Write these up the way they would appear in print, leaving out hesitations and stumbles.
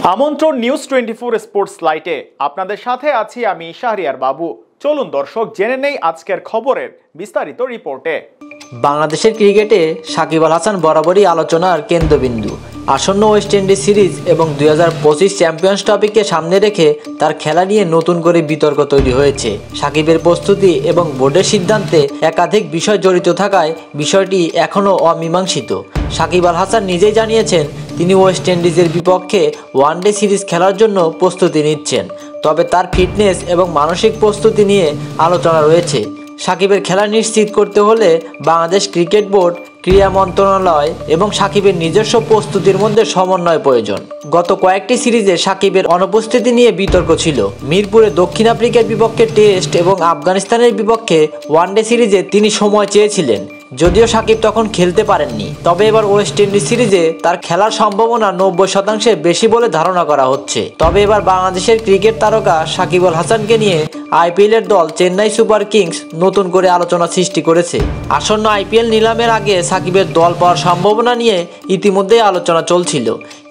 আমন্ত্রণ news 24 sports লাইটে আপনাদের সাথে আছি আমি শাহরিয়ার বাবু। চলুন দর্শক জেনে নেই আজকের খবরের বিস্তারিত রিপোর্টে। বাংলাদেশের ক্রিকেটে সাকিব আল হাসান বরাবরই আলোচনার কেন্দ্রবিন্দু। আসন্ন ওয়েস্ট ইন্ডিজ সিরিজ এবং 2025 চ্যাম্পিয়ন্স ট্রফিকে সামনে রেখে তার খেলা নিয়ে নতুন করে বিতর্ক তৈরি হয়েছে। সাকিবের প্রস্তুতি এবং বোর্ডের সিদ্ধান্তে একাধিক বিষয় জড়িত থাকায় বিষয়টি এখনও অমীমাংসিত। সাকিব আল হাসান নিজেই জানিয়েছেন তিনি ওয়েস্ট ইন্ডিজের বিপক্ষে ওয়ানডে সিরিজ খেলার জন্য প্রস্তুতি নিচ্ছেন, তবে তার ফিটনেস এবং মানসিক প্রস্তুতি নিয়ে আলোচনা রয়েছে। সাকিবের খেলা নিশ্চিত করতে হলে বাংলাদেশ ক্রিকেট বোর্ড, ক্রীড়া মন্ত্রণালয় এবং সাকিবের নিজস্ব প্রস্তুতির মধ্যে সমন্বয় প্রয়োজন। গত কয়েকটি সিরিজে সাকিবের অনুপস্থিতি নিয়ে বিতর্ক ছিল। মিরপুরে দক্ষিণ আফ্রিকার বিপক্ষে টেস্ট এবং আফগানিস্তানের বিপক্ষে ওয়ানডে সিরিজে তিনি সময় চেয়েছিলেন, যদিও সাকিব তখন খেলতে পারেননি। তবে এবার ওয়েস্ট ইন্ডিজ সিরিজে তার খেলার সম্ভাবনা 90% বেশি বলে ধারণা করা হচ্ছে। তবে এবার বাংলাদেশের ক্রিকেট তারকা সাকিব আল হাসানকে নিয়ে আইপিএলের দল চেন্নাই সুপার কিংস নতুন করে আলোচনা সৃষ্টি করেছে। আসন্ন আইপিএল নিলামের আগে সাকিবের দল পাওয়ার সম্ভাবনা নিয়ে ইতিমধ্যেই আলোচনা চলছিল।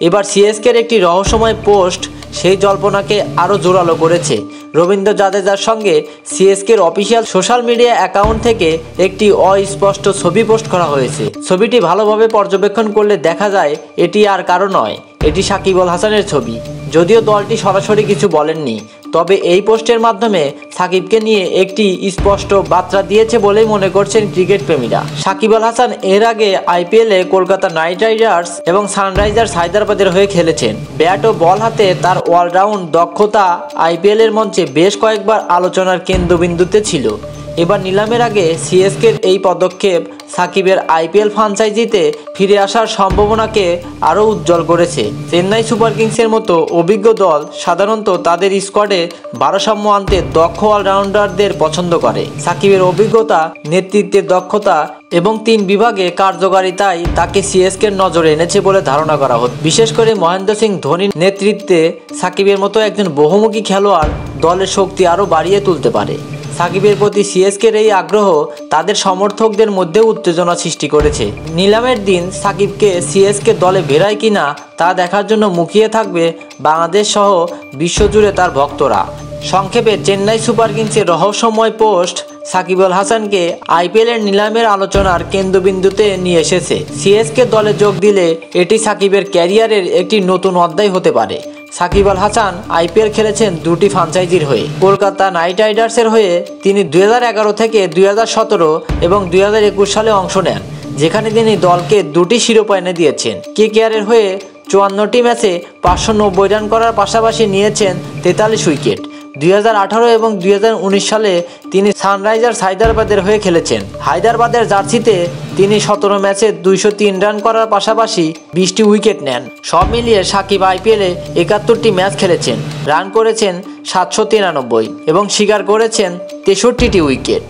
এবার সিএসকের একটি রহস্যময় পোস্ট সেই জল্পনাকে আরও জোরালো করেছে। রবীন্দ্র জাদেজার সঙ্গে সিএসকের অফিসিয়াল সোশ্যাল মিডিয়া অ্যাকাউন্ট থেকে একটি অস্পষ্ট ছবি পোস্ট করা হয়েছে। ছবিটি ভালোভাবে পর্যবেক্ষণ করলে দেখা যায় এটি আর কারো নয়, এটি সাকিব আল হাসানের ছবি। যদিও দলটি সরাসরি কিছু বলেননি, তবে এই পোস্টের মাধ্যমে সাকিবকে নিয়ে একটি স্পষ্ট বার্তা দিয়েছে বলেই মনে করছেন ক্রিকেট প্রেমীরা। সাকিব আল হাসান এর আগে আইপিএলে কলকাতা নাইট রাইডার্স এবং সানরাইজার্স হায়দ্রাবাদের হয়ে খেলেছেন। ব্যাট ও বল হাতে তার অলরাউন্ড দক্ষতা আইপিএলের মঞ্চে বেশ কয়েকবার আলোচনার কেন্দ্রবিন্দুতে ছিল। এবার নিলামের আগে সিএসকের এই পদক্ষেপ সাকিবের আইপিএল ফ্র্যাঞ্চাইজিতে ফিরে আসার সম্ভাবনাকে আরও উজ্জ্বল করেছে। চেন্নাই সুপার কিংসের মতো অভিজ্ঞ দল সাধারণত তাদের স্কোয়াডে ভারসাম্য আনতে দক্ষ অলরাউন্ডারদের পছন্দ করে। সাকিবের অভিজ্ঞতা, নেতৃত্বের দক্ষতা এবং 3 বিভাগে কার্যকারিতায় তাকে সিএসকের নজরে এনেছে বলে ধারণা করা হচ্ছে। বিশেষ করে মহেন্দ্র সিং ধোনির নেতৃত্বে সাকিবের মতো একজন বহুমুখী খেলোয়াড় দলের শক্তি আরও বাড়িয়ে তুলতে পারে। সাকিবের প্রতি সিএসকের এই আগ্রহ তাদের সমর্থকদের মধ্যে উত্তেজনা সৃষ্টি করেছে। নিলামের দিন সাকিবকে সিএসকে দলে ভেড়ায় কিনা তা দেখার জন্য মুখিয়ে থাকবে বাংলাদেশ সহ বিশ্বজুড়ে তার ভক্তরা। সংক্ষেপে চেন্নাই সুপার কিংসের রহস্যময় পোস্ট সাকিব আল হাসানকে আইপিএলের নিলামের আলোচনার কেন্দ্রবিন্দুতে নিয়ে এসেছে। সিএসকে দলে যোগ দিলে এটি সাকিবের ক্যারিয়ারের একটি নতুন অধ্যায় হতে পারে। সাকিব আল হাসান আইপিএল খেলেছেন 2টি ফ্র্যাঞ্চাইজির হয়ে। কলকাতা নাইট রাইডার্সের হয়ে তিনি 2011 থেকে 2017 এবং 2021 সালে অংশ নেন, যেখানে তিনি দলকে 2টি শিরোপা এনে দিয়েছেন। কেকেআরের হয়ে 54টি ম্যাচে 590 রান করার পাশাপাশি নিয়েছেন 43 উইকেট। 2018 এবং 2019 সালে তিনি সানরাইজার্স হায়দ্রাবাদের হয়ে খেলেছেন। হায়দ্রাবাদের জার্সিতে তিনি 17 ম্যাচে 203 রান করার পাশাপাশি 20টি উইকেট নেন। সব মিলিয়ে সাকিব আইপিএলে 71টি ম্যাচ খেলেছেন, রান করেছেন 793 এবং শিকার করেছেন 63টি উইকেট।